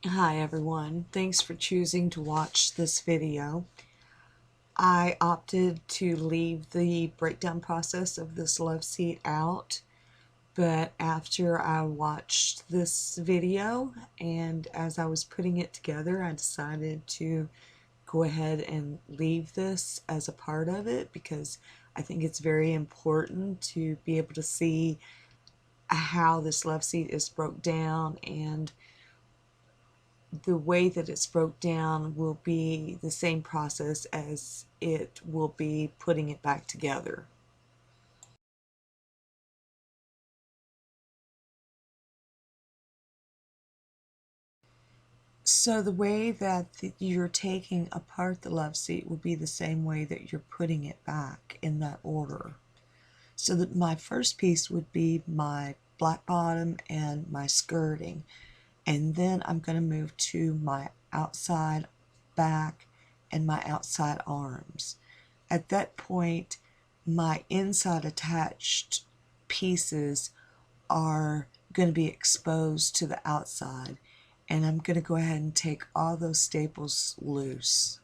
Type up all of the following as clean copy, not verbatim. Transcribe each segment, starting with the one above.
Hi everyone, thanks for choosing to watch this video. I opted to leave the breakdown process of this love seat out, but after I watched this video and as I was putting it together, I decided to go ahead and leave this as a part of it because I think it's very important to be able to see how this love seat is broke down, and the way that it's broke down will be the same process as it will be putting it back together. So the way that you're taking apart the love seat will be the same way that you're putting it back in that order. So that my first piece would be my black bottom and my skirting, and then I'm going to move to my outside back and my outside arms. At that point, my inside attached pieces are going to be exposed to the outside, and I'm going to go ahead and take all those staples loose.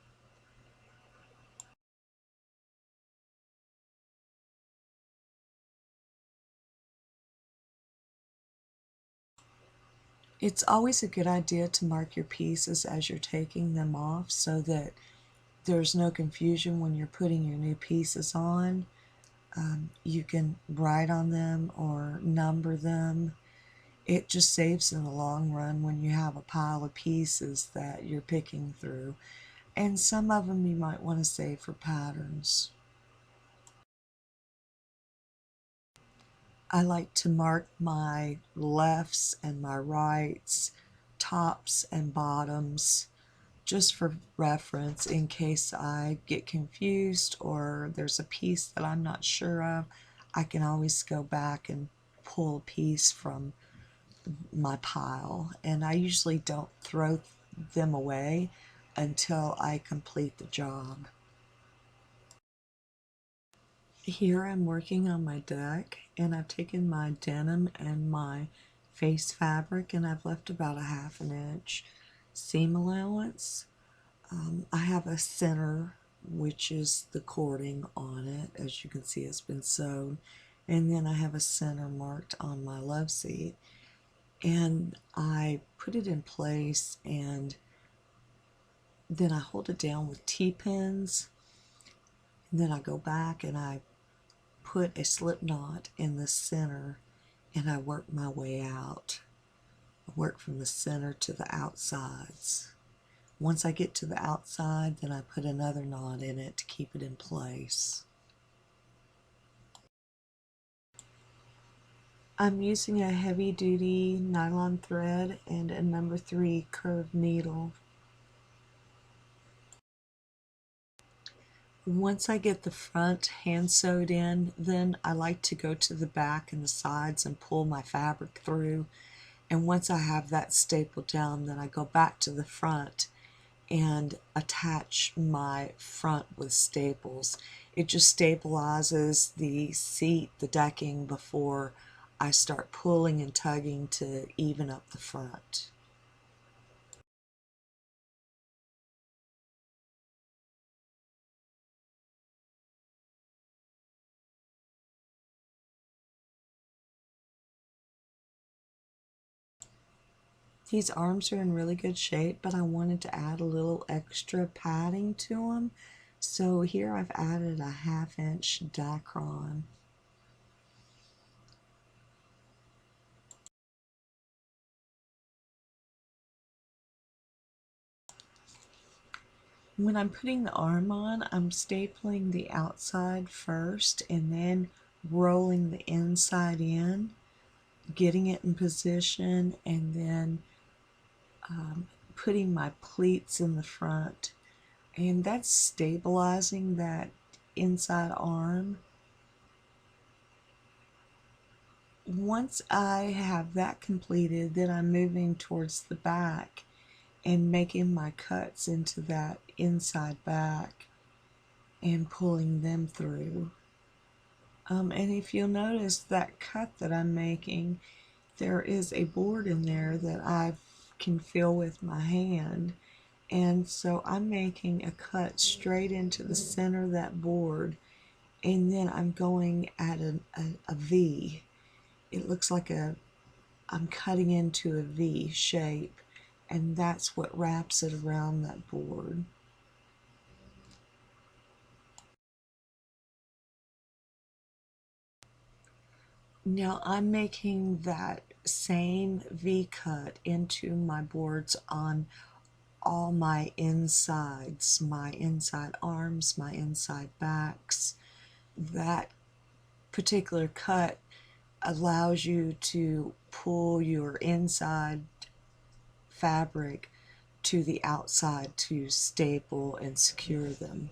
It's always a good idea to mark your pieces as you're taking them off so that there's no confusion when you're putting your new pieces on. You can write on them or number them. It just saves in the long run when you have a pile of pieces that you're picking through. And some of them you might want to save for patterns. I like to mark my lefts and my rights, tops and bottoms, just for reference in case I get confused or there's a piece that I'm not sure of. I can always go back and pull a piece from my pile, and I usually don't throw them away until I complete the job. Here I'm working on my deck, and I've taken my denim and my face fabric and I've left about a 1/2 inch seam allowance. I have a center, which is the cording on it. As you can see, it's been sewed, and then I have a center marked on my love seat, and I put it in place, and then I hold it down with T-pins, and then I go back and I put a slip knot in the center, and I work my way out. I work from the center to the outsides. Once I get to the outside, then I put another knot in it to keep it in place. I'm using a heavy-duty nylon thread and a number 3 curved needle. Once I get the front hand sewed in, then I like to go to the back and the sides and pull my fabric through. And once I have that stapled down, then I go back to the front and attach my front with staples. It just stabilizes the seat, the decking, before I start pulling and tugging to even up the front. These arms are in really good shape, but I wanted to add a little extra padding to them. So here I've added a 1/2 inch Dacron. When I'm putting the arm on, I'm stapling the outside first and then rolling the inside in, getting it in position, and then putting my pleats in the front. And that's stabilizing that inside arm. Once I have that completed, then I'm moving towards the back and making my cuts into that inside back and pulling them through. And if you'll notice that cut that I'm making, there is a board in there that I've can feel with my hand. And so I'm making a cut straight into the center of that board, and then I'm going at a V. It looks like I'm cutting into a V shape, and that's what wraps it around that board. Now I'm making that same V cut into my boards on all my insides, my inside arms, my inside backs. That particular cut allows you to pull your inside fabric to the outside to staple and secure them.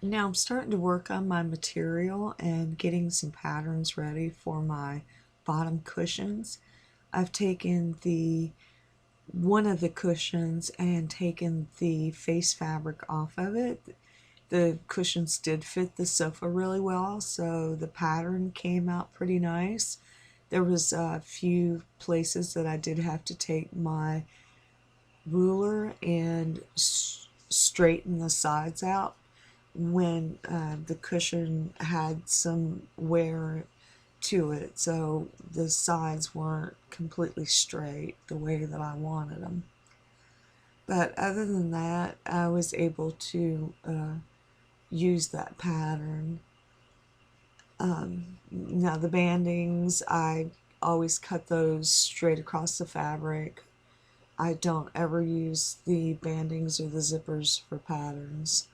Now I'm starting to work on my material and getting some patterns ready for my bottom cushions. I've taken the one of the cushions and taken the face fabric off of it. The cushions did fit the sofa really well, so the pattern came out pretty nice. There was a few places that I did have to take my ruler and straighten the sides out when the cushion had some wear to it, so the sides weren't completely straight the way that I wanted them. But other than that, I was able to use that pattern. Now the bandings, I always cut those straight across the fabric. I don't ever use the bandings or the zippers for patterns.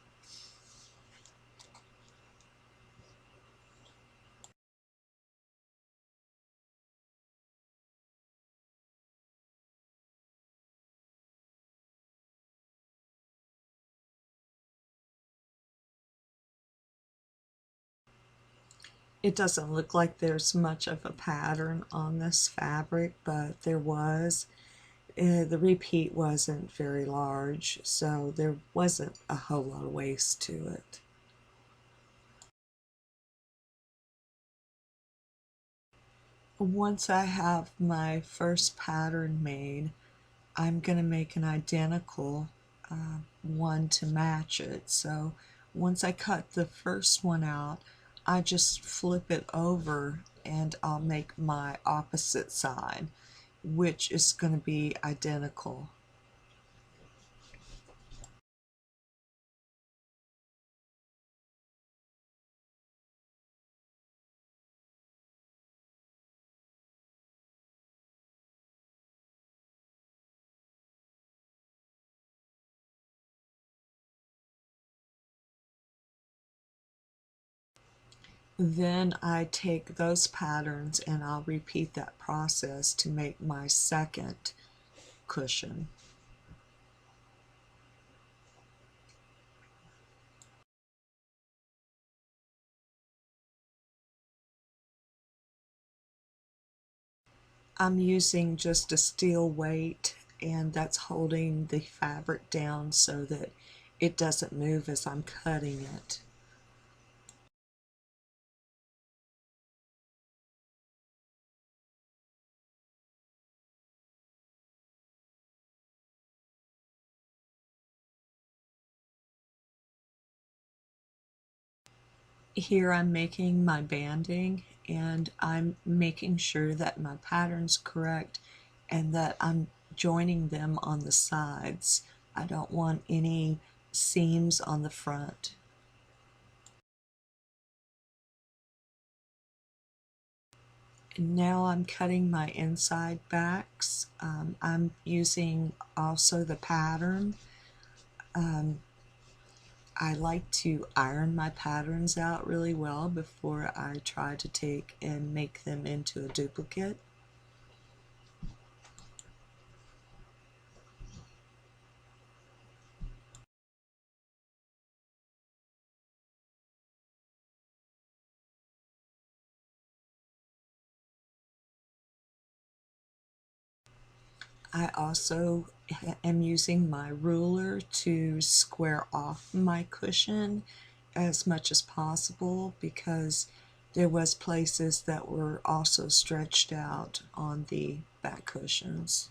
It doesn't look like there's much of a pattern on this fabric, but there was. The repeat wasn't very large, so there wasn't a whole lot of waste to it. Once I have my first pattern made, I'm going to make an identical one to match it. So once I cut the first one out, I just flip it over and I'll make my opposite side, which is going to be identical. Then I take those patterns and I'll repeat that process to make my second cushion. I'm using just a steel weight, and that's holding the fabric down so that it doesn't move as I'm cutting it. Here I'm making my banding, and I'm making sure that my pattern's correct and that I'm joining them on the sides. I don't want any seams on the front. And now I'm cutting my inside backs. I'm using also the pattern. I like to iron my patterns out really well before I try to take and make them into a duplicate. I also am using my ruler to square off my cushion as much as possible because there was places that were also stretched out on the back cushions.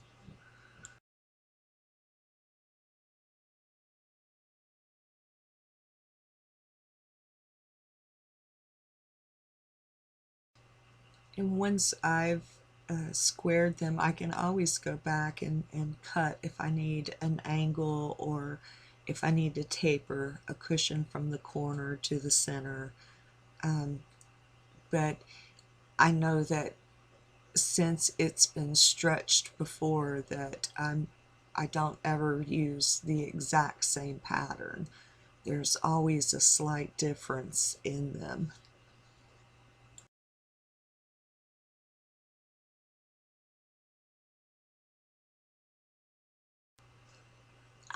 And once I've squared them, I can always go back and cut if I need an angle or if I need to taper a cushion from the corner to the center. But I know that since it's been stretched before that I don't ever use the exact same pattern. There's always a slight difference in them.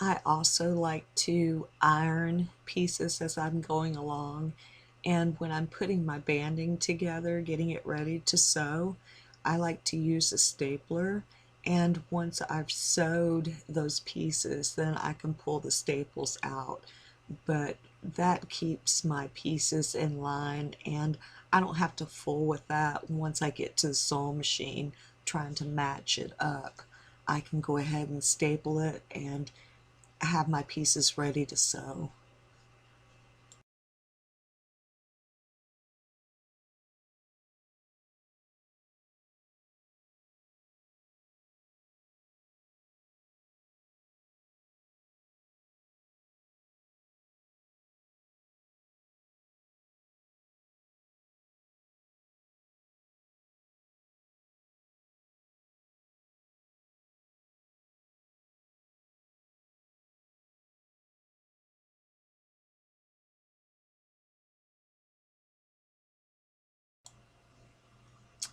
I also like to iron pieces as I'm going along, and when I'm putting my banding together, getting it ready to sew, I like to use a stapler, and once I've sewed those pieces, then I can pull the staples out. But that keeps my pieces in line, and I don't have to fool with that once I get to the sewing machine trying to match it up. I can go ahead and staple it and have my pieces ready to sew.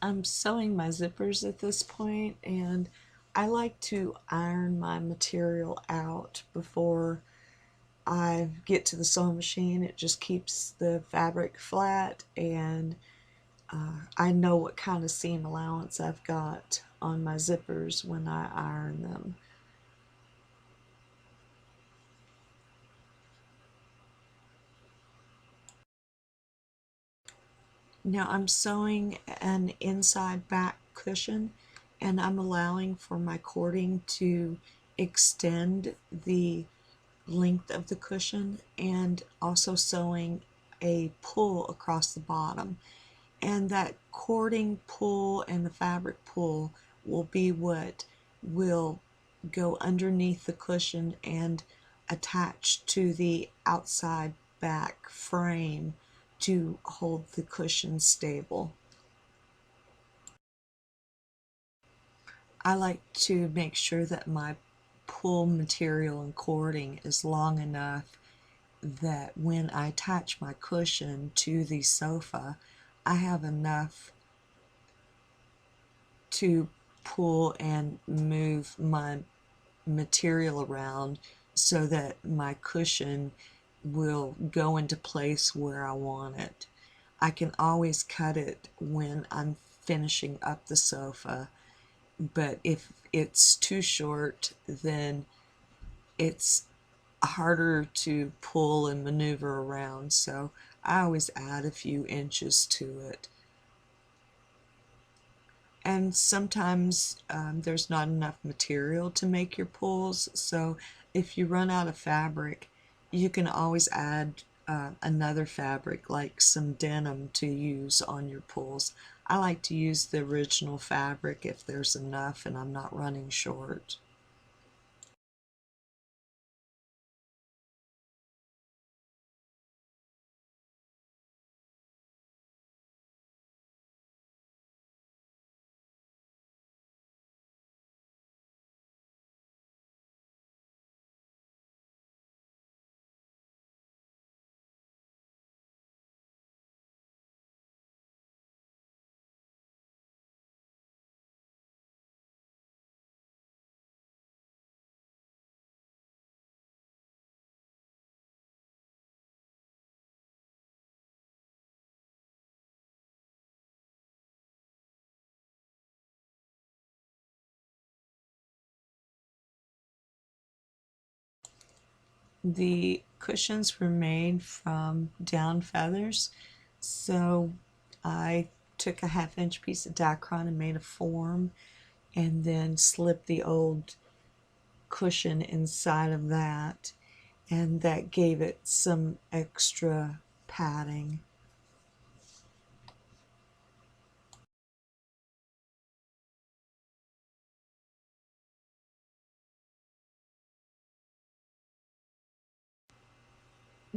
I'm sewing my zippers at this point, and I like to iron my material out before I get to the sewing machine. It just keeps the fabric flat, and I know what kind of seam allowance I've got on my zippers when I iron them. Now I'm sewing an inside back cushion, and I'm allowing for my cording to extend the length of the cushion and also sewing a pull across the bottom. And that cording pull and the fabric pull will be what will go underneath the cushion and attach to the outside back frame to hold the cushion stable. I like to make sure that my pull material and cording is long enough that when I attach my cushion to the sofa, I have enough to pull and move my material around so that my cushion will go into place where I want it. I can always cut it when I'm finishing up the sofa, but if it's too short, then it's harder to pull and maneuver around, so I always add a few inches to it. And sometimes there's not enough material to make your pulls, so if you run out of fabric, you can always add another fabric like some denim to use on your pulls. I like to use the original fabric if there's enough and I'm not running short. The cushions were made from down feathers, so I took a 1/2 inch piece of Dacron and made a form, and then slipped the old cushion inside of that, and that gave it some extra padding.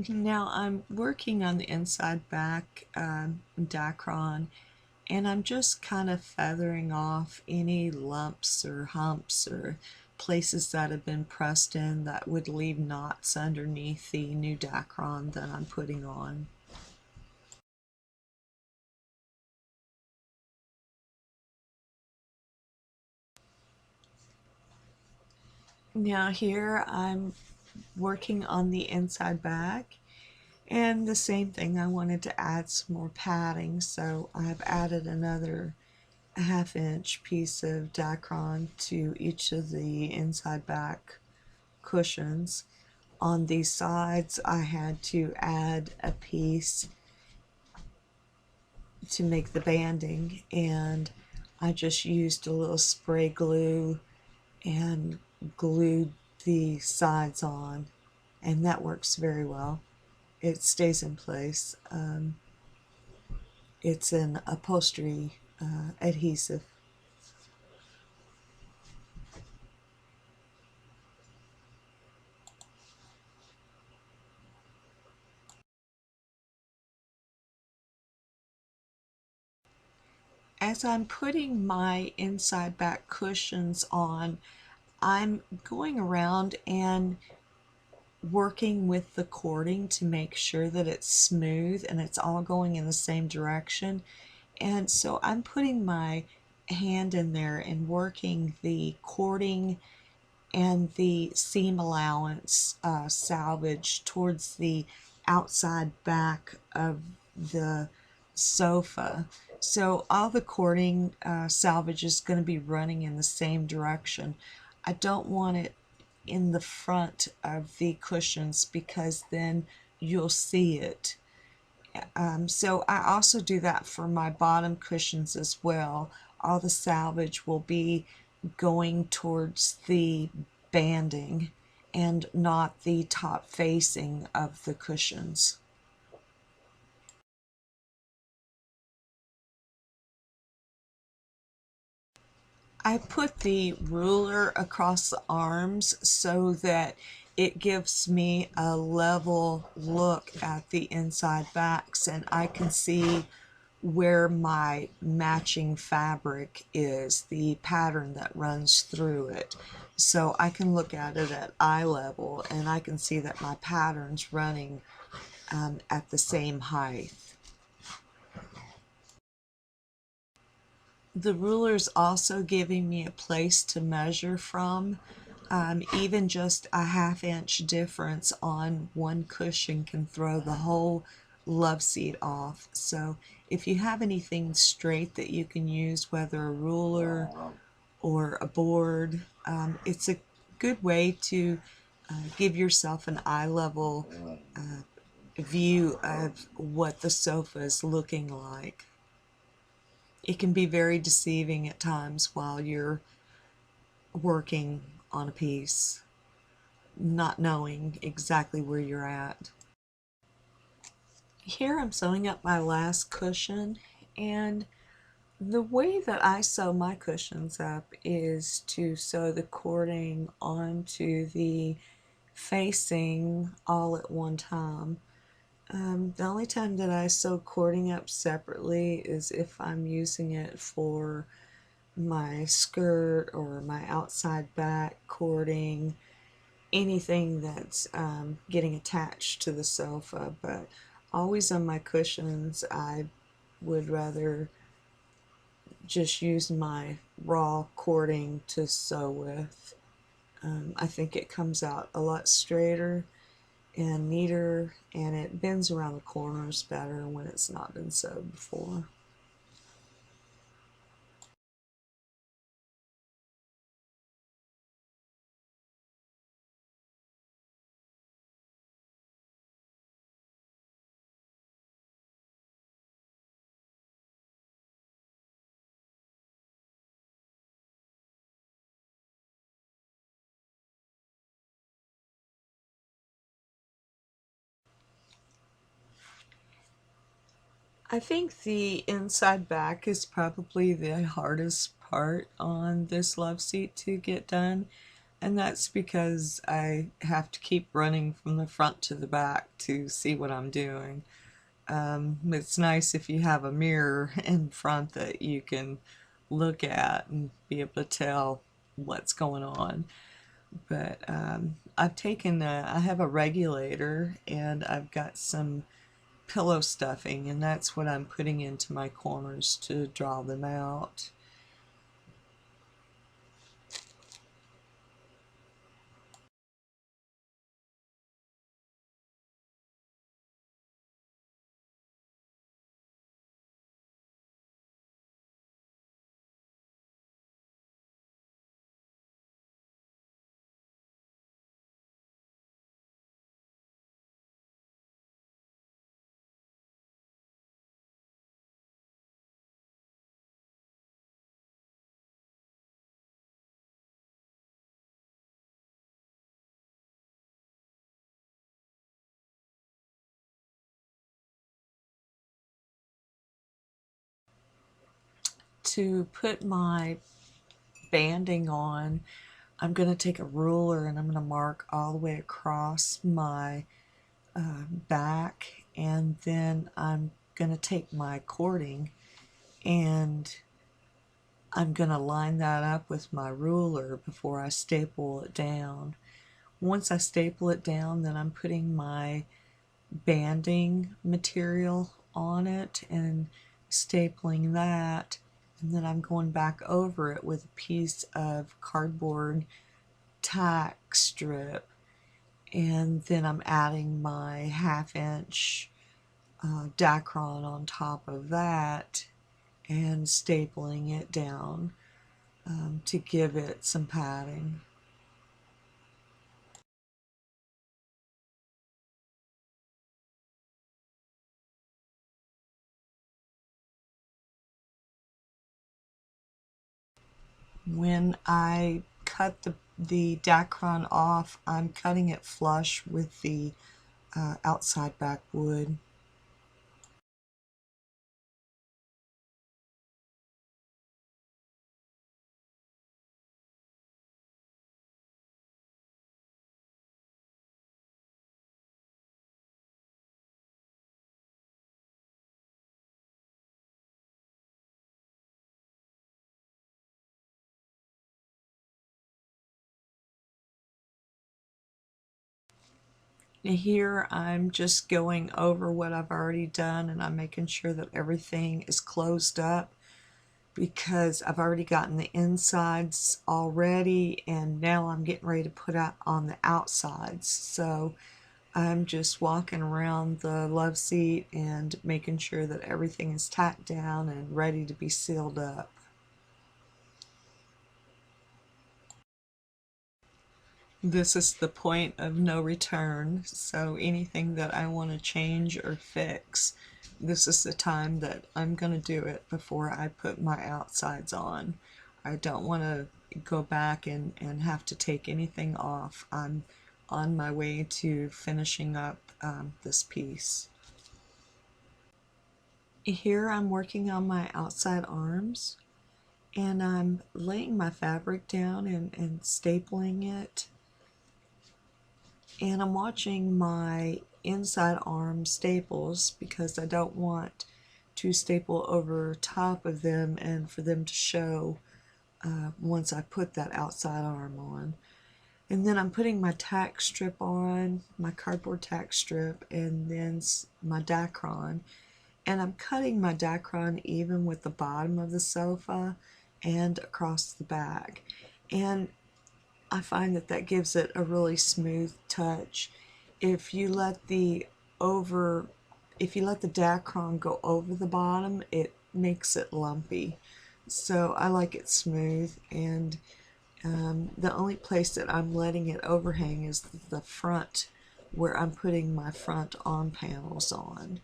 Now I'm working on the inside back Dacron, and I'm just kind of feathering off any lumps or humps or places that have been pressed in that would leave knots underneath the new Dacron that I'm putting on. Now here I'm working on the inside back, and the same thing, I wanted to add some more padding, so I've added another 1/2 inch piece of Dacron to each of the inside back cushions. On these sides I had to add a piece to make the banding, and I just used a little spray glue and glued the sides on, and that works very well. It stays in place. It's an upholstery adhesive. As I'm putting my inside back cushions on, I'm going around and working with the cording to make sure that it's smooth and it's all going in the same direction. And so I'm putting my hand in there and working the cording and the seam allowance salvage towards the outside back of the sofa. So all the cording salvage is going to be running in the same direction. I don't want it in the front of the cushions because then you'll see it. So I also do that for my bottom cushions as well. All the salvage will be going towards the banding and not the top facing of the cushions. I put the ruler across the arms so that it gives me a level look at the inside backs, and I can see where my matching fabric is, the pattern that runs through it. So I can look at it at eye level and I can see that my pattern's running at the same height. The ruler's also giving me a place to measure from. Even just a 1/2 inch difference on one cushion can throw the whole love seat off. So if you have anything straight that you can use, whether a ruler or a board, it's a good way to give yourself an eye level view of what the sofa is looking like. It can be very deceiving at times while you're working on a piece, not knowing exactly where you're at. Here I'm sewing up my last cushion, and the way that I sew my cushions up is to sew the cording onto the facing all at one time. The only time that I sew cording up separately is if I'm using it for my skirt or my outside back cording, anything that's getting attached to the sofa. But always on my cushions, I would rather just use my raw cording to sew with. I think it comes out a lot straighter and neater, and it bends around the corners better when it's not been sewed before. I think the inside back is probably the hardest part on this love seat to get done, and that's because I have to keep running from the front to the back to see what I'm doing. It's nice if you have a mirror in front that you can look at and be able to tell what's going on. But I have a regulator and I've got some pillow stuffing, and that's what I'm putting into my corners to draw them out. To put my banding on, I'm going to take a ruler and I'm going to mark all the way across my back, and then I'm going to take my cording and I'm going to line that up with my ruler before I staple it down. Once I staple it down, then I'm putting my banding material on it and stapling that, and then I'm going back over it with a piece of cardboard tack strip, and then I'm adding my 1/2 inch Dacron on top of that and stapling it down to give it some padding. When I cut the Dacron off, I'm cutting it flush with the outside back wood. Here I'm just going over what I've already done, and I'm making sure that everything is closed up because I've already gotten the insides already, and now I'm getting ready to put out on the outsides. So I'm just walking around the love seat and making sure that everything is tacked down and ready to be sealed up. This is the point of no return, so anything that I want to change or fix, this is the time that I'm going to do it before I put my outsides on. I don't want to go back and have to take anything off. I'm on my way to finishing up this piece. Here I'm working on my outside arms, and I'm laying my fabric down and stapling it, and I'm watching my inside arm staples because I don't want to staple over top of them and for them to show once I put that outside arm on. And then I'm putting my tack strip on, my cardboard tack strip, and then my Dacron. And I'm cutting my Dacron even with the bottom of the sofa and across the back. And I find that that gives it a really smooth touch. If you let the over, if you let the Dacron go over the bottom, it makes it lumpy. So I like it smooth, and the only place that I'm letting it overhang is the front, where I'm putting my front arm panels on.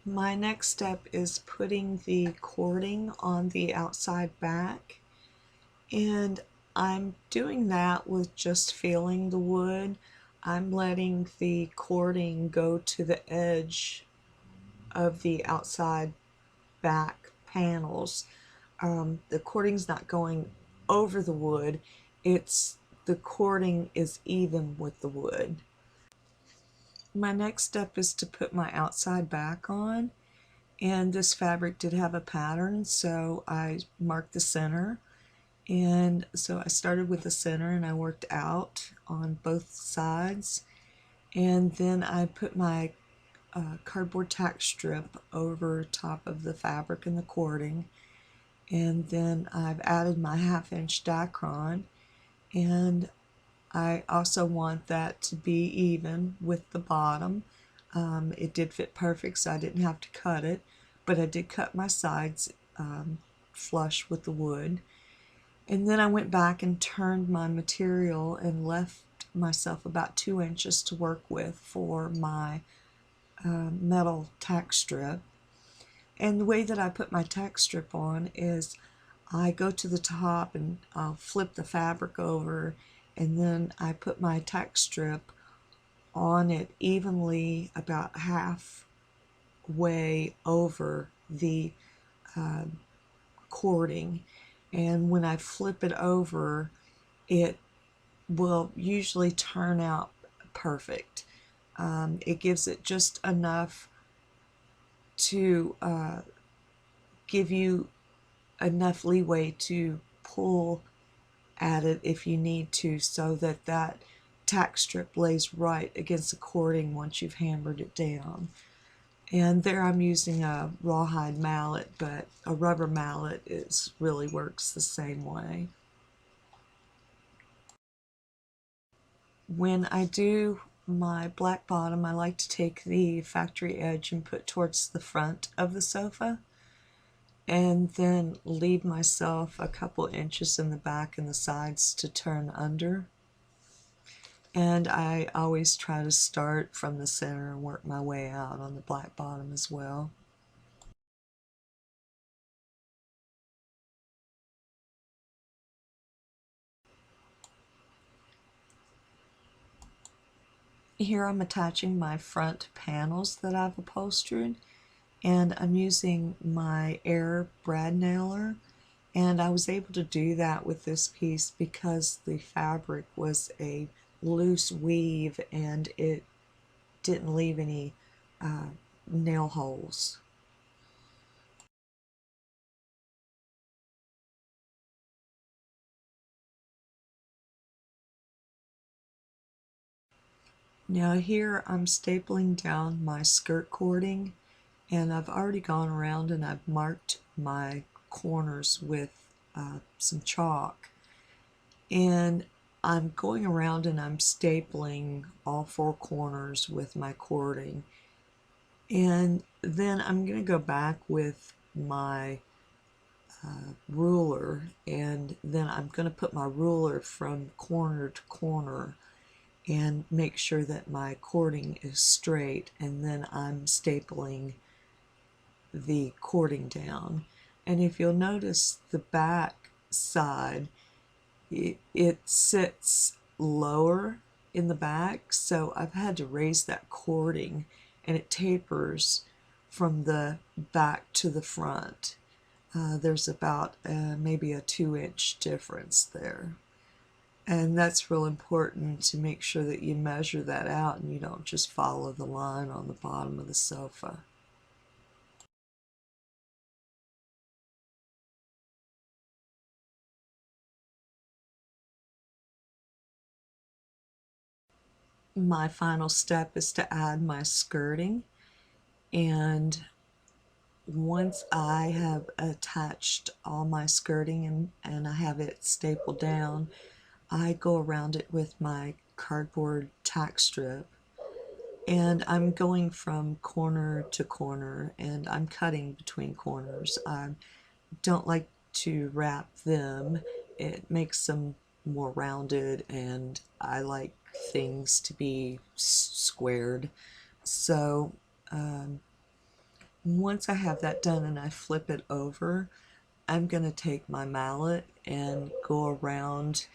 My next step is putting the cording on the outside back, and I'm doing that with just feeling the wood. I'm letting the cording go to the edge of the outside back panels. The cording's not going over the wood, it's the cording is even with the wood. My next step is to put my outside back on, and this fabric did have a pattern, so I marked the center. And so I started with the center and I worked out on both sides, and then I put my cardboard tack strip over top of the fabric and the cording, and then I've added my 1/2 inch dacron, and I also want that to be even with the bottom. It did fit perfect, so I didn't have to cut it, but I did cut my sides flush with the wood. And then I went back and turned my material and left myself about 2 inches to work with for my metal tack strip. And the way that I put my tack strip on is I go to the top and I'll flip the fabric over, and then I put my tack strip on it evenly about halfway over the cording. And when I flip it over, it will usually turn out perfect. It gives it just enough to give you enough leeway to pull at it if you need to, so that that tack strip lays right against the cording once you've hammered it down. And there I'm using a rawhide mallet, but a rubber mallet really works the same way. When I do my black bottom, I like to take the factory edge and put towards the front of the sofa, and then leave myself a couple inches in the back and the sides to turn under. And I always try to start from the center and work my way out on the black bottom as well. Here I'm attaching my front panels that I've upholstered, and I'm using my Air brad nailer, and I was able to do that with this piece because the fabric was a loose weave and it didn't leave any nail holes. Now here I'm stapling down my skirt cording, and I've already gone around and I've marked my corners with some chalk, and I'm going around and I'm stapling all four corners with my cording, and then I'm going to go back with my ruler, and then I'm going to put my ruler from corner to corner and make sure that my cording is straight, and then I'm stapling the cording down. And if you'll notice, the back side, it sits lower in the back, so I've had to raise that cording, and it tapers from the back to the front. There's about maybe a 2-inch difference there. And that's real important to make sure that you measure that out and you don't just follow the line on the bottom of the sofa. My final step is to add my skirting, and once I have attached all my skirting and I have it stapled down, I go around it with my cardboard tack strip, and I'm going from corner to corner, and I'm cutting between corners. I don't like to wrap them. It makes them more rounded, and I like things to be squared. So Once I have that done and I flip it over, I'm going to take my mallet and go around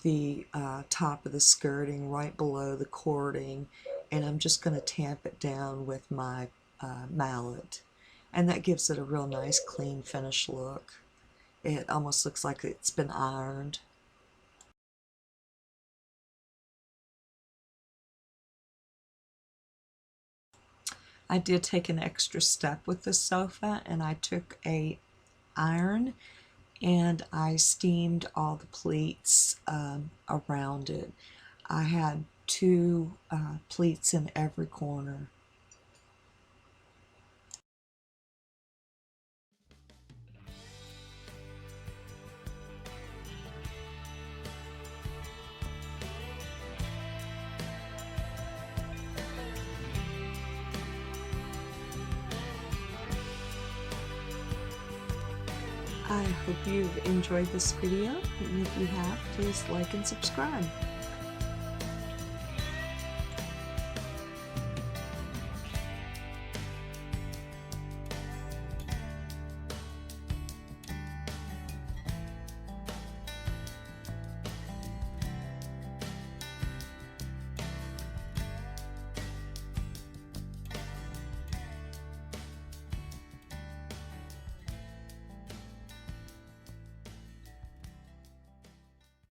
the top of the skirting right below the cording, and I'm just going to tamp it down with my mallet, and that gives it a real nice clean finish look. It almost looks like it's been ironed. I did take an extra step with the sofa, and I took a iron and I steamed all the pleats around it. I had two pleats in every corner. I hope you've enjoyed this video, and if you have, please like and subscribe.